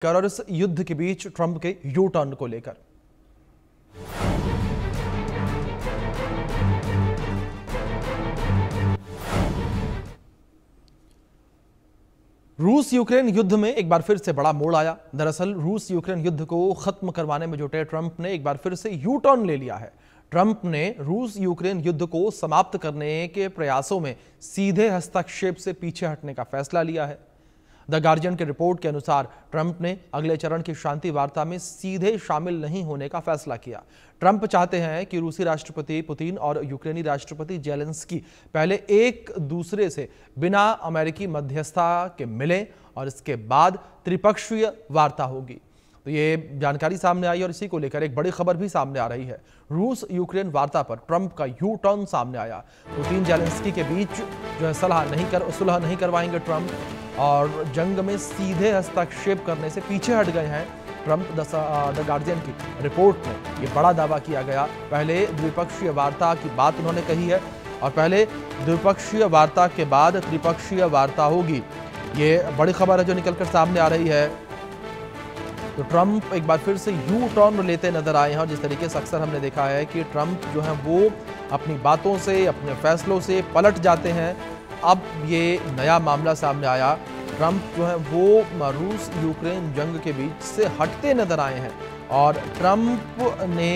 और इस युद्ध के बीच ट्रंप के यू टर्न को लेकर रूस यूक्रेन युद्ध में एक बार फिर से बड़ा मोड़ आया। दरअसल रूस यूक्रेन युद्ध को खत्म करवाने में जुटे ट्रंप ने एक बार फिर से यू टर्न ले लिया है। ट्रंप ने रूस यूक्रेन युद्ध को समाप्त करने के प्रयासों में सीधे हस्तक्षेप से पीछे हटने का फैसला लिया है। द गार्जियन की रिपोर्ट के अनुसार ट्रंप ने अगले चरण की शांति वार्ता में सीधे शामिल नहीं होने का फैसला किया। ट्रंप चाहते हैं कि रूसी राष्ट्रपति पुतिन और यूक्रेनी राष्ट्रपति जेलेंस्की पहले एक दूसरे से बिना अमेरिकी मध्यस्थता के मिलें और इसके बाद त्रिपक्षीय वार्ता होगी। तो ये जानकारी सामने आई और इसी को लेकर एक बड़ी खबर भी सामने आ रही है। रूस यूक्रेन वार्ता पर ट्रंप का यू टर्न सामने आया। पुतिन जेलेंस्की के बीच जो है सुलह नहीं करवाएंगे ट्रंप और जंग में सीधे हस्तक्षेप करने से पीछे हट गए हैं ट्रंप। द गार्जियन की रिपोर्ट में ये बड़ा दावा किया गया। पहले द्विपक्षीय वार्ता की बात उन्होंने कही है और पहले द्विपक्षीय वार्ता के बाद त्रिपक्षीय वार्ता होगी। ये बड़ी खबर है जो निकलकर सामने आ रही है। तो ट्रंप एक बार फिर से यू टर्न लेते नजर आए हैं और जिस तरीके से अक्सर हमने देखा है कि ट्रंप जो है वो अपनी बातों से अपने फैसलों से पलट जाते हैं। अब ये नया मामला सामने आया। ट्रंप जो है वो रूस यूक्रेन जंग के बीच से हटते नजर आए हैं और ट्रंप ने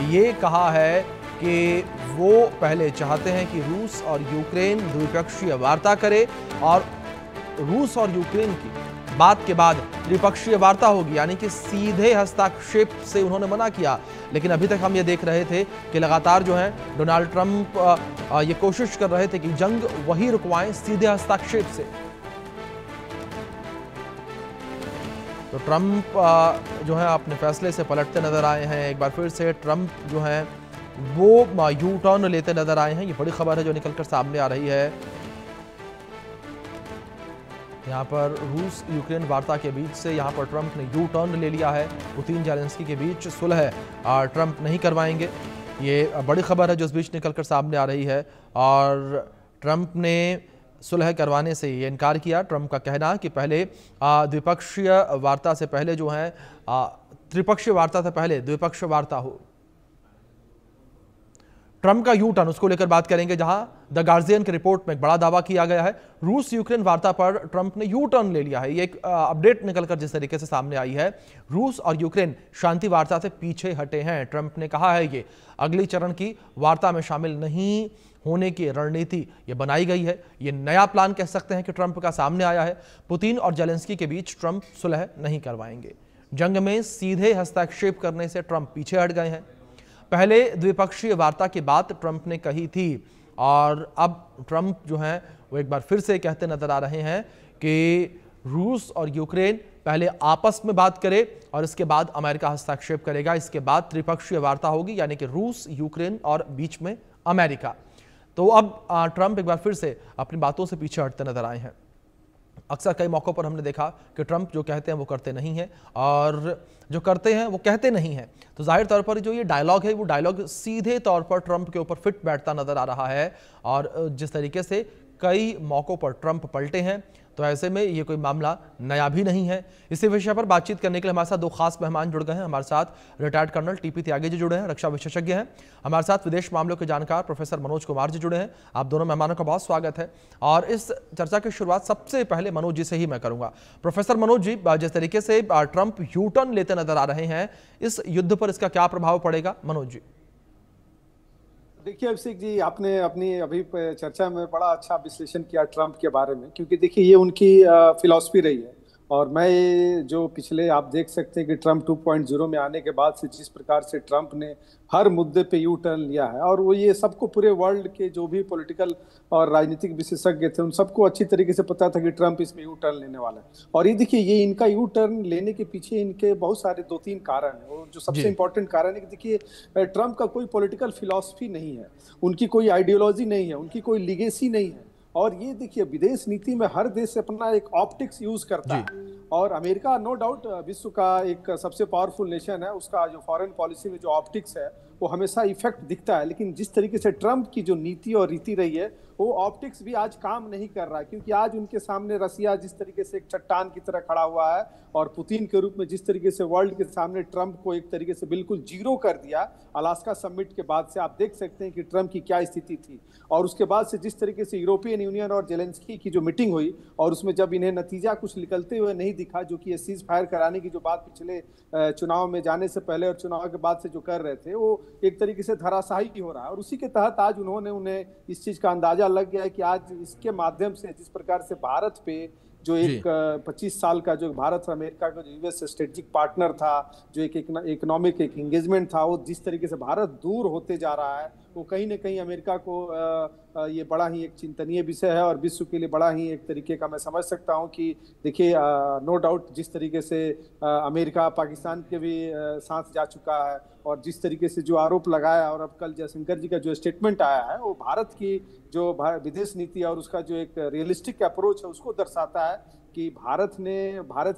ये कहा है कि वो पहले चाहते हैं कि रूस और यूक्रेन द्विपक्षीय वार्ता करे और रूस और यूक्रेन की बात के बाद त्रिपक्षीय वार्ता होगी, यानी कि सीधे हस्तक्षेप से उन्होंने मना किया। लेकिन अभी तक हम ये देख रहे थे कि लगातार जो है डोनाल्ड ट्रंप ये कोशिश कर रहे थे कि जंग वही रुकवाएं सीधे हस्तक्षेप से। तो ट्रंप जो है अपने फैसले से पलटते नजर आए हैं। एक बार फिर से ट्रंप जो है वो यू टर्न लेते नजर आए हैं। ये बड़ी खबर है जो निकलकर सामने आ रही है। यहाँ पर रूस यूक्रेन वार्ता के बीच से यहाँ पर ट्रंप ने यू टर्न ले लिया है। पुतिन जेलेंस्की के बीच सुलह ट्रंप नहीं करवाएंगे। ये बड़ी खबर है जो इस बीच निकलकर सामने आ रही है और ट्रंप ने सुलह करवाने से ये इनकार किया। ट्रंप का कहना कि पहले द्विपक्षीय वार्ता से पहले जो है त्रिपक्षीय वार्ता से पहले द्विपक्षीय वार्ता हो। ट्रंप का यू टर्न, उसको लेकर बात करेंगे, जहां द गार्जियन की रिपोर्ट में एक बड़ा दावा किया गया है। रूस यूक्रेन वार्ता पर ट्रंप ने यू टर्न ले लिया है। ये एक अपडेट निकलकर जिस तरीके से सामने आई है, रूस और यूक्रेन शांति वार्ता से पीछे हटे हैं। ट्रंप ने कहा है ये अगली चरण की वार्ता में शामिल नहीं होने की रणनीति ये बनाई गई है। ये नया प्लान कह सकते हैं कि ट्रंप का सामने आया है। पुतिन और जेलेंस्की के बीच ट्रंप सुलह नहीं करवाएंगे। जंग में सीधे हस्तक्षेप करने से ट्रंप पीछे हट गए हैं। पहले द्विपक्षीय वार्ता की बात ट्रंप ने कही थी और अब ट्रंप जो है वो एक बार फिर से कहते नजर आ रहे हैं कि रूस और यूक्रेन पहले आपस में बात करे और इसके बाद अमेरिका हस्तक्षेप करेगा। इसके बाद त्रिपक्षीय वार्ता होगी, यानी कि रूस यूक्रेन और बीच में अमेरिका। तो अब ट्रंप एक बार फिर से अपनी बातों से पीछे हटते नजर आए हैं। अक्सर कई मौक़ों पर हमने देखा कि ट्रंप जो कहते हैं वो करते नहीं हैं और जो करते हैं वो कहते नहीं हैं। तो जाहिर तौर पर जो ये डायलॉग है वो डायलॉग सीधे तौर पर ट्रंप के ऊपर फिट बैठता नजर आ रहा है और जिस तरीके से कई मौक़ों पर ट्रंप पलटे हैं, तो ऐसे में ये कोई मामला नया भी नहीं है। इसी विषय पर बातचीत करने के लिए हमारे साथ दो खास मेहमान जुड़ गए हैं। हमारे साथ retired colonel TP Tyagi ji जुड़े हैं, रक्षा विशेषज्ञ हैं। हमारे साथ विदेश मामलों के जानकार प्रोफेसर मनोज कुमार जी जुड़े हैं। आप दोनों मेहमानों का बहुत स्वागत है और इस चर्चा की शुरुआत सबसे पहले मनोज जी से ही मैं करूंगा। प्रोफेसर मनोज जी, जिस तरीके से ट्रंप यू टर्न लेते नजर आ रहे हैं, इस युद्ध पर इसका क्या प्रभाव पड़ेगा? मनोज जी। देखिए अभिषेक जी, आपने अपनी अभी चर्चा में बड़ा अच्छा विश्लेषण किया ट्रंप के बारे में, क्योंकि देखिए ये उनकी फिलॉसफी रही है। और मैं जो पिछले आप देख सकते हैं कि ट्रंप 2.0 में आने के बाद से जिस प्रकार से ट्रंप ने हर मुद्दे पे यू टर्न लिया है और वो ये सबको पूरे वर्ल्ड के जो भी पॉलिटिकल और राजनीतिक विशेषज्ञ थे उन सबको अच्छी तरीके से पता था कि ट्रंप इसमें यू टर्न लेने वाला है। और ये देखिए ये इनका यू टर्न लेने के पीछे इनके बहुत सारे 2-3 कारण है। और जो सबसे इंपॉर्टेंट कारण है कि देखिए ट्रंप का कोई पॉलिटिकल फिलॉसफी नहीं है, उनकी कोई आइडियोलॉजी नहीं है, उनकी कोई लीगेसी नहीं है। और ये देखिए विदेश नीति में हर देश अपना एक ऑप्टिक्स यूज करता है और अमेरिका नो डाउट विश्व का एक सबसे पावरफुल नेशन है। उसका जो फॉरेन पॉलिसी में जो ऑप्टिक्स है वो हमेशा इफेक्ट दिखता है। लेकिन जिस तरीके से ट्रंप की जो नीति और रीति रही है, वो ऑप्टिक्स भी आज काम नहीं कर रहा है, क्योंकि आज उनके सामने रसिया जिस तरीके से एक चट्टान की तरह खड़ा हुआ है, और पुतिन के रूप में जिस तरीके से वर्ल्ड के सामने ट्रंप को एक तरीके से बिल्कुल जीरो कर दिया अलास्का समिट के बाद से, आप देख सकते हैं कि ट्रंप की क्या स्थिति थी। और उसके बाद से जिस तरीके से यूरोपियन यूनियन और जेलेंस्की की जो मीटिंग हुई, और उसमें जब इन्हें नतीजा कुछ निकलते हुए नहीं दिखा, जो कि ये सीज फायर कराने की जो बात पिछले चुनाव में जाने से पहले और चुनाव के बाद से जो कर रहे थे, वो एक तरीके से धराशायी हो रहा है। और उसी के तहत आज उन्हें इस चीज का अंदाजा लग गया है कि आज इसके माध्यम से जिस प्रकार से भारत पे जो एक 25 साल का जो भारत और अमेरिका का जो यूएस स्ट्रेटेजिक पार्टनर था, जो एक इकोनॉमिक एक एंगेजमेंट था, वो जिस तरीके से भारत दूर होते जा रहा है, वो कहीं ना कहीं अमेरिका को ये बड़ा ही एक चिंतनीय विषय है, और विश्व के लिए बड़ा ही एक तरीके का मैं समझ सकता हूं कि देखिए नो डाउट जिस तरीके से अमेरिका पाकिस्तान के भी साथ जा चुका है, और जिस तरीके से जो आरोप लगाया, और अब कल जयशंकर जी का जो स्टेटमेंट आया है, वो भारत की जो विदेश नीति और उसका जो एक रियलिस्टिक अप्रोच है उसको दर्शाता है कि भारत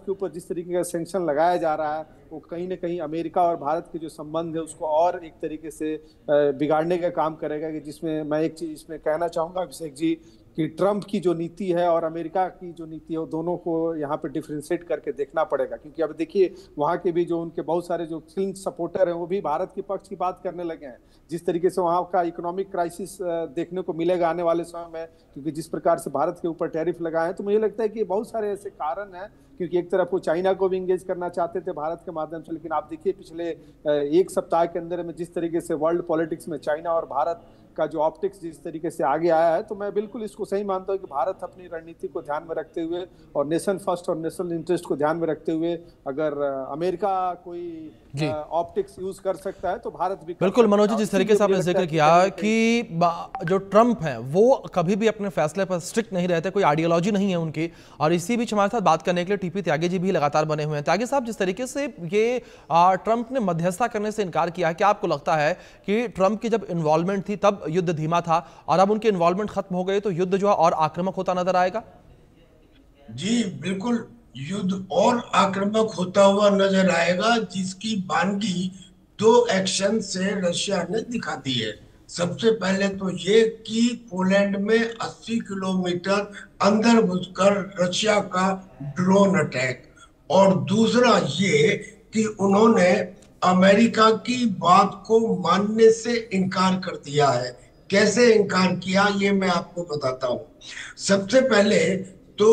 के ऊपर जिस तरीके का सैंक्शन लगाया जा रहा है, वो कहीं ना कहीं अमेरिका और भारत के जो संबंध है उसको और एक तरीके से बिगाड़ने का काम करेगा। कि जिसमें मैं एक चीज इसमें कहना चाहूंगा अभिषेक जी, कि ट्रंप की जो नीति है और अमेरिका की जो नीति है, वो दोनों को यहाँ पे डिफरेंशिएट करके देखना पड़ेगा। क्योंकि अब देखिए वहाँ के भी जो उनके बहुत सारे जो फिल्म सपोर्टर हैं, वो भी भारत के पक्ष की बात करने लगे हैं। जिस तरीके से वहाँ का इकोनॉमिक क्राइसिस देखने को मिलेगा आने वाले समय में, क्योंकि जिस प्रकार से भारत के ऊपर टैरिफ लगाए हैं, तो मुझे लगता है कि बहुत सारे ऐसे कारण हैं। क्योंकि एक तरफ वो चाइना को भी इंगेज करना चाहते थे भारत के माध्यम से, लेकिन आप देखिए पिछले एक सप्ताह के अंदर में जिस तरीके से वर्ल्ड पॉलिटिक्स में चाइना और भारत का जो ऑप्टिक्स जिस तरीके से आगे आया है, तो मैं बिल्कुल इसको सही मानता हूं कि भारत अपनी रणनीति को ध्यान में रखते हुए और नेशन फर्स्ट और नेशनल इंटरेस्ट को ध्यान में रखते हुए अगर अमेरिका कोई ऑप्टिक्स यूज कर सकता है तो भारत भी। बिल्कुल मनोज जी, जिस तरीके से आपने जिक्र किया कि जो ट्रंप हैं वो कभी भी अपने फैसले पर स्ट्रिक्ट नहीं रहते, कोई आइडियोलॉजी नहीं है उनकी, और इसी बीच हमारे साथ बात करने के लिए टीपी त्यागी जी भी लगातार बने हुए हैं। त्यागी साहब, जिस तरीके से ये ट्रंप ने मध्यस्थता करने से इनकार किया है, क्या आपको लगता है कि ट्रंप की जब इन्वॉल्वमेंट थी तब युद्ध धीमा था, और अब उनकी इन्वॉल्वमेंट खत्म हो गई तो युद्ध जो है और आक्रामक होता नजर आएगा? जी बिल्कुल, युद्ध और आक्रामक होता हुआ नजर आएगा, जिसकी बानगी दो एक्शन से रशिया ने दिखा दी है। सबसे पहले तो ये कि पोलैंड में 80 किलोमीटर अंदर घुसकर रशिया का ड्रोन अटैक, और दूसरा ये कि उन्होंने अमेरिका की बात को मानने से इनकार कर दिया है। कैसे इनकार किया ये मैं आपको बताता हूँ। सबसे पहले तो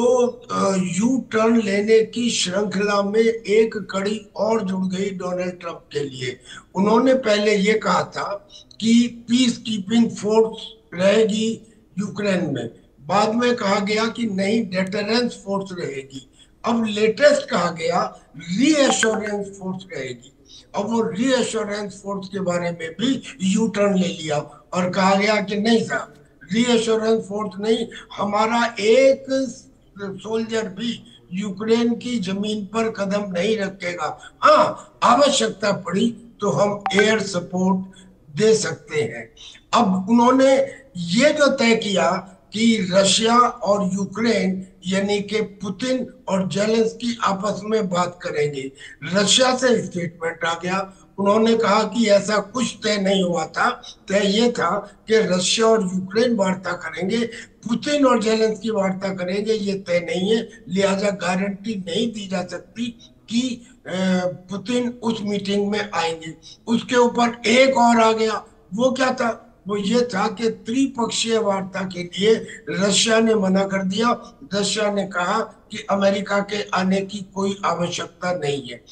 यू टर्न लेने की श्रृंखला में एक कड़ी और जुड़ गई डोनाल्ड ट्रंप के लिए। उन्होंने पहले ये कहा था कि पीस कीपिंग फोर्स रहेगी यूक्रेन में, बाद में कहा गया कि नहीं डेटरेंस फोर्स रहेगी, अब लेटेस्ट कहा गया रीएश्योरेंस फोर्स रहेगी। अब वो रीएश्योरेंस फोर्स के बारे में भी यू टर्न ले लिया और कहा गया कि नहीं साहब, रीएश्योरेंस फोर्स नहीं, हमारा एक सोल्जर भी यूक्रेन की जमीन पर कदम नहीं रखेगा। हाँ, आवश्यकता पड़ी तो हम एयर सपोर्ट दे सकते हैं। अब उन्होंने ये जो तय किया कि रशिया और यूक्रेन यानी कि पुतिन और जेलेंस्की आपस में बात करेंगे। रशिया से स्टेटमेंट आ गया, उन्होंने कहा कि ऐसा कुछ तय नहीं हुआ था, तय ये था कि रशिया और यूक्रेन वार्ता करेंगे, पुतिन और जेलेंस्की वार्ता करेंगे, ये तय नहीं है, लिहाजा गारंटी नहीं दी जा सकती कि पुतिन उस मीटिंग में आएंगे। उसके ऊपर एक और आ गया, वो क्या था, वो ये था कि त्रिपक्षीय वार्ता के लिए रशिया ने मना कर दिया। रशिया ने कहा कि अमेरिका के आने की कोई आवश्यकता नहीं है।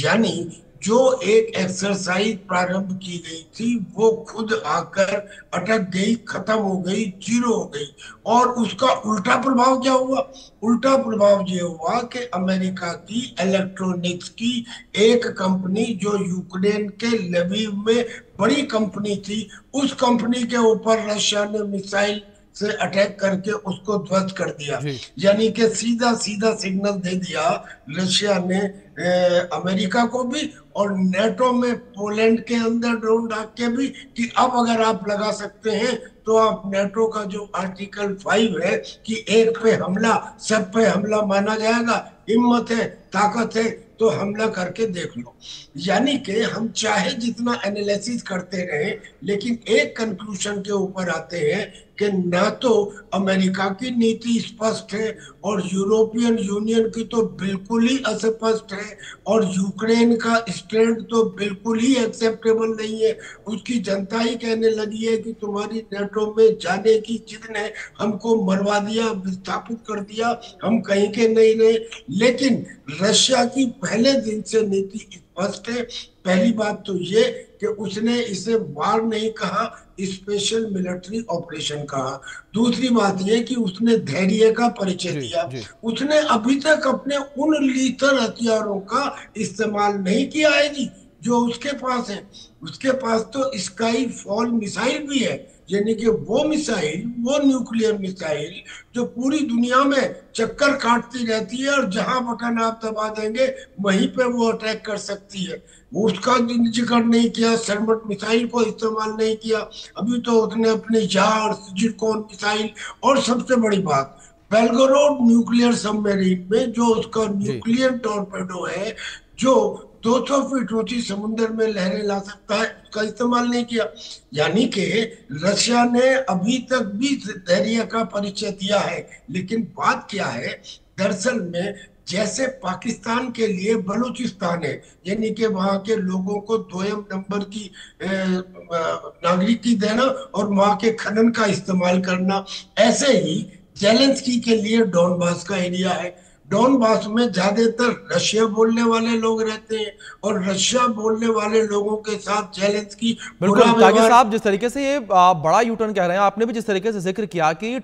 यानी जो एक एक्सरसाइज प्रारंभ की गई थी वो खुद आकर अटक गई, खत्म हो गई, जीरो हो गई। और उसका उल्टा प्रभाव क्या हुआ? उल्टा प्रभाव ये हुआ कि अमेरिका की इलेक्ट्रॉनिक्स की एक कंपनी जो यूक्रेन के लवीव में बड़ी कंपनी थी, उस कंपनी के ऊपर रशिया ने मिसाइल से अटैक करके उसको ध्वस्त कर दिया। यानी कि सीधा सीधा सिग्नल दे दिया रशिया ने अमेरिका को भी और नेटो में पोलैंड के अंदर ड्रोन डाल के भी कि अब अगर आप लगा सकते हैं तो आप नेटो का जो आर्टिकल 5 है कि एक पे हमला सब पे हमला माना जाएगा, हिम्मत है, ताकत है, तो हमला करके देख लो। यानी कि हम चाहे जितना एनालिसिस करते रहे, लेकिन एक कंक्लूजन के ऊपर आते हैं कि ना तो अमेरिका की नीति स्पष्ट है और यूरोपियन यूनियन की तो बिल्कुल ही अस्पष्ट है, और यूक्रेन का स्टैंड तो बिल्कुल ही एक्सेप्टेबल नहीं है। उसकी जनता ही कहने लगी है कि तुम्हारी नेटो में जाने की जिद ने हमको मरवा दिया, विस्थापित कर दिया, हम कहीं के नहीं रहे। लेकिन रशिया की पहले दिन से नीति स्पष्ट है। पहली बात तो ये कि उसने इसे वार नहीं कहा, स्पेशल मिलिट्री ऑपरेशन कहा। दूसरी बात ये कि उसने धैर्य का परिचय दिया। उसने अभी तक अपने उन लीथल हथियारों का इस्तेमाल नहीं किया है जी जो उसके पास है। उसके पास तो स्काई फॉल मिसाइल भी है, यानी कि वो मिसाइल, वो न्यूक्लियर मिसाइल जो पूरी दुनिया में चक्कर काटती रहती है और जहां बटन आप दबा देंगे वहीं पे वो अटैक कर सकती है। उसका जिक्र नहीं किया, सरमट मिसाइल को इस्तेमाल नहीं किया। अभी तो उसने अपने यार जिरकोन मिसाइल, और सबसे बड़ी बात बेलगोरोड न्यूक्लियर सबमरीन में जो उसका न्यूक्लियर टॉर्पेडो है, जो 200 फीट ऊंची समुद्र में लहरें ला सकता है, उसका इस्तेमाल नहीं किया। यानी कि रशिया ने अभी तक भी धैर्य का परिचय दिया है। लेकिन बात क्या है, दरअसल में जैसे पाकिस्तान के लिए बलूचिस्तान है, यानी कि वहां के लोगों को दोयम नंबर की नागरिकी देना और वहां के खनन का इस्तेमाल करना, ऐसे ही जेलेंस्की के लिए डॉनबास का एरिया है। डॉनबास में ज्यादातर रशिया बोलने वाले लोग रहते हैं और रशिया बोलने वाले लोगों के साथ जेलेंस्की बिल्कुल। ताकि साहब जिस तरीके से ये बड़ा यूटर्न कह रहे हैं, आपने भी जिस तरीके से जिक्र किया कि